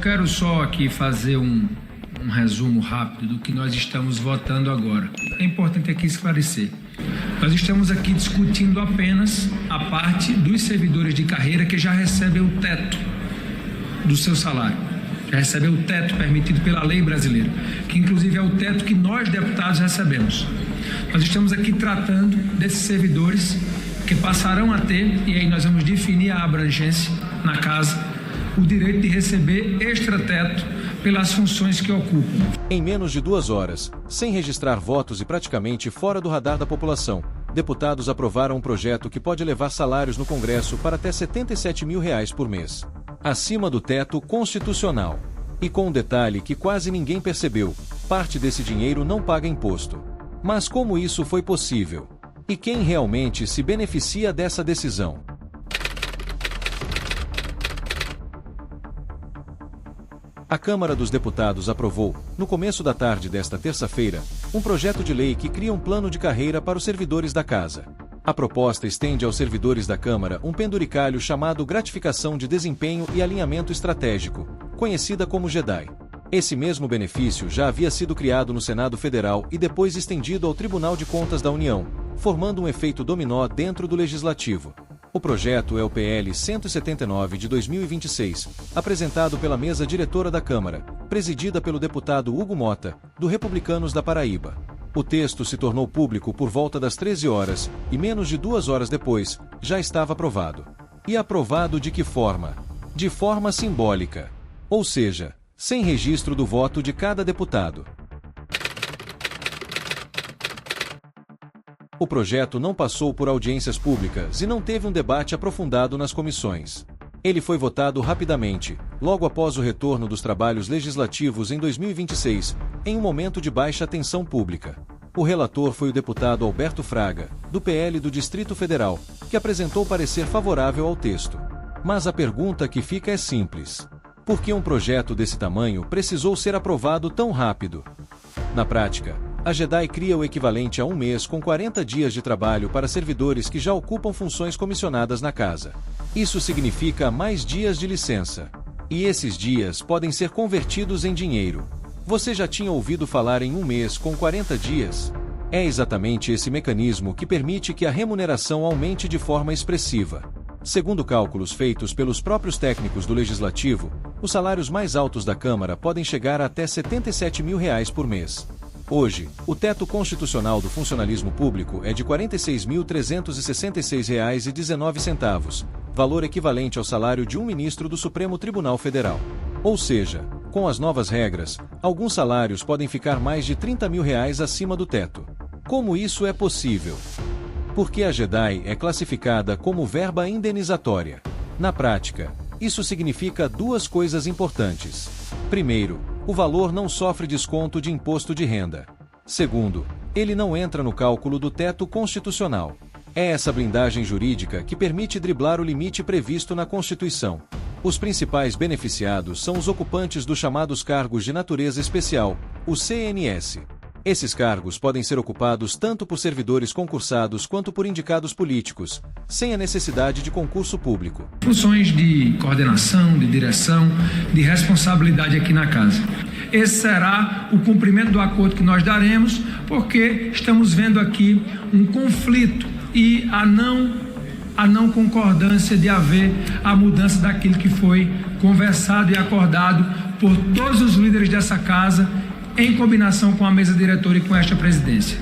quero só aqui fazer um resumo rápido do que nós estamos votando agora. É importante aqui esclarecer. Nós estamos aqui discutindo apenas a parte dos servidores de carreira que já recebem o teto do seu salário. Já recebem o teto permitido pela lei brasileira, que inclusive é o teto que nós, deputados, recebemos. Nós estamos aqui tratando desses servidores que passarão a ter, e aí nós vamos definir a abrangência na casa, o direito de receber extrateto pelas funções que ocupam. Em menos de 2 horas, sem registrar votos e praticamente fora do radar da população, deputados aprovaram um projeto que pode levar salários no Congresso para até R$ 77 mil por mês. Acima do teto constitucional. E com um detalhe que quase ninguém percebeu, parte desse dinheiro não paga imposto. Mas como isso foi possível? E quem realmente se beneficia dessa decisão? A Câmara dos Deputados aprovou, no começo da tarde desta terça-feira, um projeto de lei que cria um plano de carreira para os servidores da Casa. A proposta estende aos servidores da Câmara um penduricalho chamado Gratificação de Desempenho e Alinhamento Estratégico, conhecida como GEDAI. Esse mesmo benefício já havia sido criado no Senado Federal e depois estendido ao Tribunal de Contas da União, formando um efeito dominó dentro do Legislativo. O projeto é o PL 179 de 2026, apresentado pela mesa diretora da Câmara, presidida pelo deputado Hugo Mota, do Republicanos da Paraíba. O texto se tornou público por volta das 13 horas e menos de 2 horas depois, já estava aprovado. E aprovado de que forma? De forma simbólica. Ou seja, sem registro do voto de cada deputado. O projeto não passou por audiências públicas e não teve um debate aprofundado nas comissões. Ele foi votado rapidamente, logo após o retorno dos trabalhos legislativos em 2026, em um momento de baixa tensão pública. O relator foi o deputado Alberto Fraga, do PL do Distrito Federal, que apresentou parecer favorável ao texto. Mas a pergunta que fica é simples: por que um projeto desse tamanho precisou ser aprovado tão rápido? Na prática, a GEDAI cria o equivalente a um mês com 40 dias de trabalho para servidores que já ocupam funções comissionadas na Casa. Isso significa mais dias de licença. E esses dias podem ser convertidos em dinheiro. Você já tinha ouvido falar em um mês com 40 dias? É exatamente esse mecanismo que permite que a remuneração aumente de forma expressiva. Segundo cálculos feitos pelos próprios técnicos do Legislativo, os salários mais altos da Câmara podem chegar a até R$ 77 mil por mês. Hoje, o teto constitucional do funcionalismo público é de R$ 46.366,19, valor equivalente ao salário de um ministro do Supremo Tribunal Federal. Ou seja, com as novas regras, alguns salários podem ficar mais de R$ 30 mil acima do teto. Como isso é possível? Porque a GEDAI é classificada como verba indenizatória. Na prática, isso significa 2 coisas importantes. Primeiro, o valor não sofre desconto de imposto de renda. Segundo, ele não entra no cálculo do teto constitucional. É essa blindagem jurídica que permite driblar o limite previsto na Constituição. Os principais beneficiados são os ocupantes dos chamados cargos de natureza especial, o CNS. Esses cargos podem ser ocupados tanto por servidores concursados quanto por indicados políticos, sem a necessidade de concurso público. Funções de coordenação, de direção, de responsabilidade aqui na Casa. Esse será o cumprimento do acordo que nós daremos, porque estamos vendo aqui um conflito e a não concordância de haver a mudança daquilo que foi conversado e acordado por todos os líderes dessa Casa, em combinação com a mesa diretora e com esta presidência.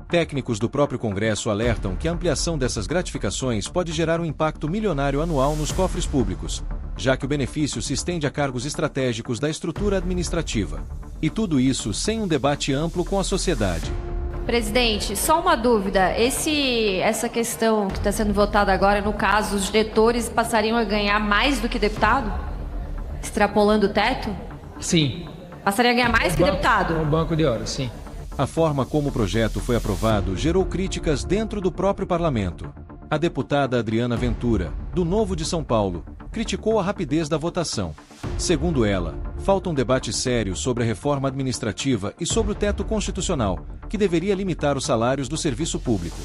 Técnicos do próprio Congresso alertam que a ampliação dessas gratificações pode gerar um impacto milionário anual nos cofres públicos, já que o benefício se estende a cargos estratégicos da estrutura administrativa. E tudo isso sem um debate amplo com a sociedade. Presidente, só uma dúvida. Essa questão que está sendo votada agora, no caso, os diretores passariam a ganhar mais do que deputado? Extrapolando o teto? Sim. Passaria a ganhar mais que deputado? No banco de horas, sim. A forma como o projeto foi aprovado gerou críticas dentro do próprio parlamento. A deputada Adriana Ventura, do Novo de São Paulo, criticou a rapidez da votação. Segundo ela, falta um debate sério sobre a reforma administrativa e sobre o teto constitucional, que deveria limitar os salários do serviço público.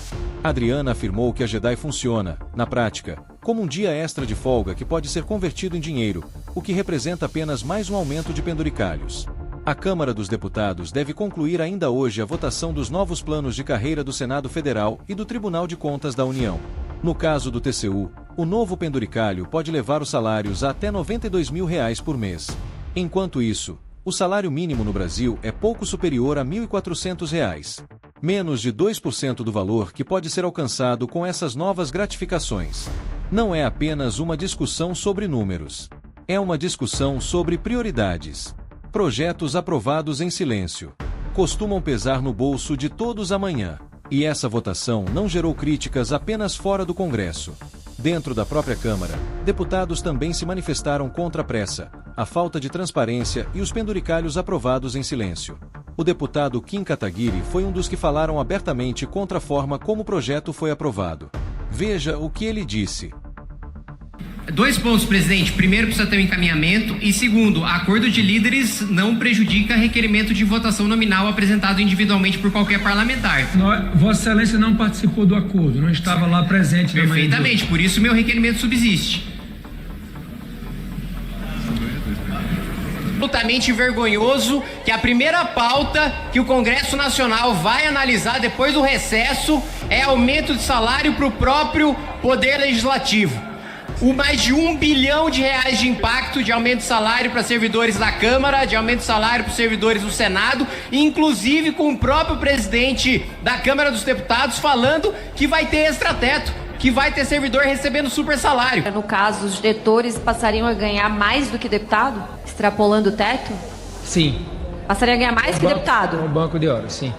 Adriana afirmou que a GEDAI funciona, na prática, como um dia extra de folga que pode ser convertido em dinheiro, o que representa apenas mais um aumento de penduricalhos. A Câmara dos Deputados deve concluir ainda hoje a votação dos novos planos de carreira do Senado Federal e do Tribunal de Contas da União. No caso do TCU, o novo penduricalho pode levar os salários a até R$ 92 mil por mês. Enquanto isso, o salário mínimo no Brasil é pouco superior a R$ 1.400. Menos de 2% do valor que pode ser alcançado com essas novas gratificações. Não é apenas uma discussão sobre números. É uma discussão sobre prioridades. Projetos aprovados em silêncio costumam pesar no bolso de todos amanhã. E essa votação não gerou críticas apenas fora do Congresso. Dentro da própria Câmara, deputados também se manifestaram contra a pressa, a falta de transparência e os penduricalhos aprovados em silêncio. O deputado Kim Kataguiri foi um dos que falaram abertamente contra a forma como o projeto foi aprovado. Veja o que ele disse. 2 pontos, presidente. Primeiro, precisa ter um encaminhamento. E segundo, acordo de líderes não prejudica requerimento de votação nominal apresentado individualmente por qualquer parlamentar. Vossa Excelência não participou do acordo, não estava lá presente. Perfeitamente, por isso meu requerimento subsiste. Absolutamente vergonhoso que a primeira pauta que o Congresso Nacional vai analisar depois do recesso é aumento de salário para o próprio Poder Legislativo. O mais de R$1 bilhão de impacto de aumento de salário para servidores da Câmara, de aumento de salário para os servidores do Senado, inclusive com o próprio presidente da Câmara dos Deputados falando que vai ter extrateto, que vai ter servidor recebendo super salário. No caso, os diretores passariam a ganhar mais do que deputado, extrapolando o teto? Sim. Passariam a ganhar mais que deputado? No banco de horas, sim.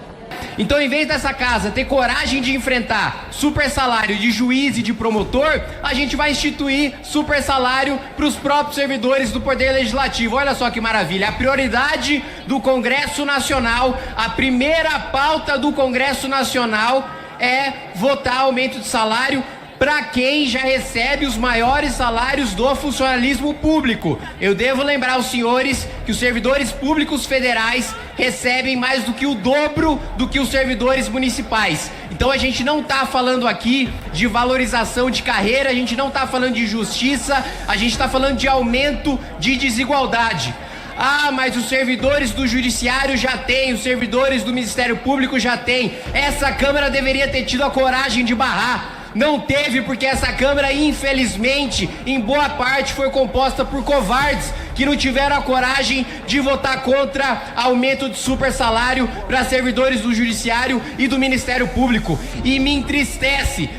Então, em vez dessa casa ter coragem de enfrentar super salário de juiz e de promotor, a gente vai instituir super salário para os próprios servidores do Poder Legislativo. Olha só que maravilha. A prioridade do Congresso Nacional, a primeira pauta do Congresso Nacional é votar aumento de salário para quem já recebe os maiores salários do funcionalismo público. Eu devo lembrar aos senhores que os servidores públicos federais recebem mais do que o dobro do que os servidores municipais. Então a gente não está falando aqui de valorização de carreira, a gente não está falando de justiça, a gente está falando de aumento de desigualdade. Ah, mas os servidores do Judiciário já têm, os servidores do Ministério Público já têm. Essa Câmara deveria ter tido a coragem de barrar. Não teve, porque essa Câmara, infelizmente, em boa parte foi composta por covardes que não tiveram a coragem de votar contra aumento de super salário para servidores do Judiciário e do Ministério Público. E me entristece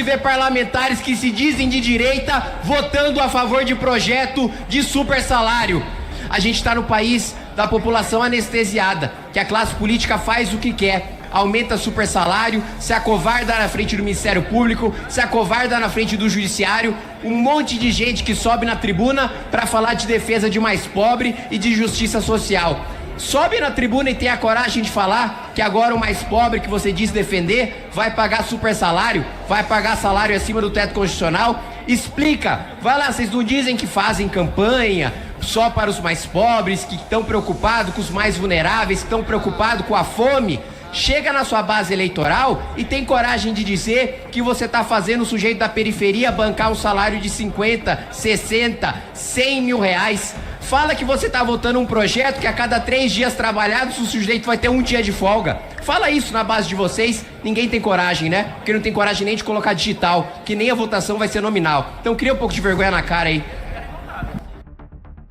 ver parlamentares que se dizem de direita votando a favor de projeto de super salário. A gente está no país da população anestesiada, que a classe política faz o que quer. Aumenta super salário, se acovarda na frente do Ministério Público, se acovarda na frente do Judiciário, um monte de gente que sobe na tribuna para falar de defesa de mais pobre e de justiça social. Sobe na tribuna e tem a coragem de falar que agora o mais pobre que você diz defender vai pagar super salário, vai pagar salário acima do teto constitucional. Explica, vai lá, vocês não dizem que fazem campanha só para os mais pobres, que estão preocupados com os mais vulneráveis, que estão preocupados com a fome. Chega na sua base eleitoral e tem coragem de dizer que você está fazendo o sujeito da periferia bancar um salário de 50, 60, 100 mil reais. Fala que você está votando um projeto que a cada 3 dias trabalhados o sujeito vai ter 1 dia de folga. Fala isso na base de vocês. Ninguém tem coragem, né? Porque não tem coragem nem de colocar digital, que nem a votação vai ser nominal. Então cria um pouco de vergonha na cara aí.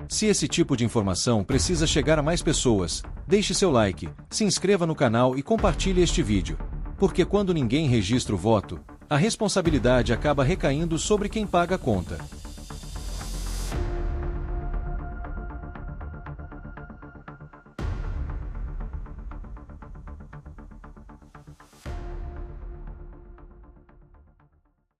Se esse tipo de informação precisa chegar a mais pessoas, deixe seu like, se inscreva no canal e compartilhe este vídeo. Porque quando ninguém registra o voto, a responsabilidade acaba recaindo sobre quem paga a conta.